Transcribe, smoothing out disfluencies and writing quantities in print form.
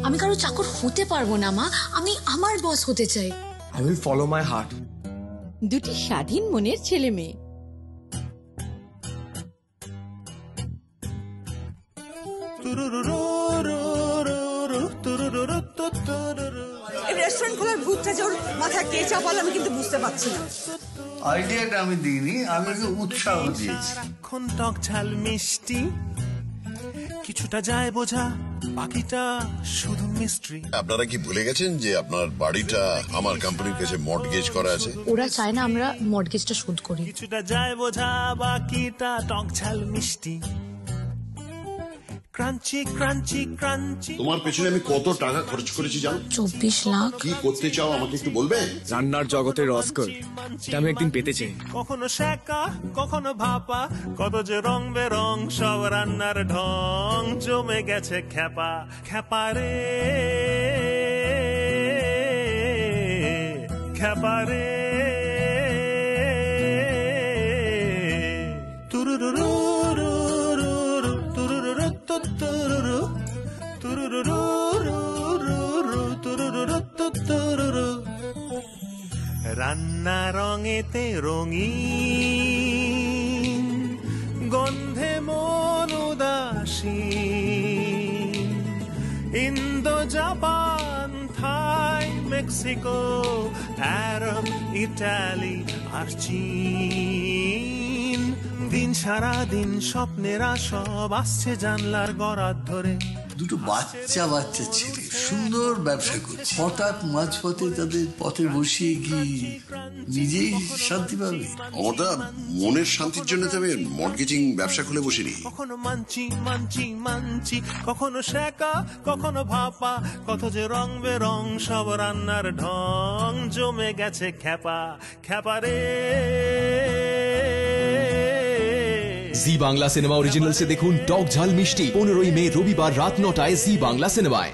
আমি কারো চাকর হতে পারবো না মা, আমি আমার বস হতে চাই। I will follow my heart. দুটি স্বাধীন মনের ছেলে মেয়ে। রেস্টুরেন্ট খোলার ভূতটা যে ওর মাথায় কে চাপালো আমি কিন্তু বুঝতে পারছি না। আইডিয়াটা আমি দিইনি, আমি ওকে উৎসাহ দিয়েছি। এখন টক ঝাল মিষ্টি, কিছুটা যায় বোঝা, বাকিটা শুধু মিস্ট্রি। আপনারা কি ভুলে গেছেন যে আপনার বাড়িটা আমার কোম্পানির কাছে মর্টগেজ করা আছে? ওরা চায় না আমরা মর্টগেজটা শোধ করি। কিছুটা যায় বোঝা, বাকিটা টক ঝাল মিষ্টি, ক্রাঞ্চি ক্রাঞ্চি ক্রাঞ্চি। তোমার পেছনে আমি কত টাকা খরচ করেছি জানো? 24 লাখ। কি করতে চাও আমাকে একটু বলবে? রান্নার জগতের অস্কার, এটা আমি একদিন পেতে চাই। কখনো শেখা, কখনো ভাপা, কত যে রং বেরং, সব রান্নার ঢং জমে গেছে খ্যাপা খ্যাপা রে খ্যাপা রে। তুরুরু রান্না রঙেতে রঙিন, গন্ধে মন উদাসীন, ইন্দো জাপান থাই মেক্সিকো আরব ইটালি আর চীন, দিন সারা দিন স্বপ্নেরা সব আসছে জানলার গড়ার ধরে। দুটো বাচ্চা বাচ্চা ছেলে সুন্দর ব্যবসা করছে, হঠাৎ মাঝপথে তাদের পথে বসিয়ে কি নিজেই শান্তি পাবে? ওটা মনের শান্তির জন্য তবে মর্টগেজিং ব্যবসা খুলে বসিনি। কখনো মানচি মানচি মানচি, কখনো শেখা, কখনো ভাপা, কত যে রং বেরং, সব রান্নার ঢং জমে গেছে খ্যাপা খ্যাপা রে। জি বাংলা সিনেমা অরিজিনাল से দেখুন টক ঝাল মিষ্টি 15 মে রবিবার রাত 9টায় জি বাংলা সিনেমায়।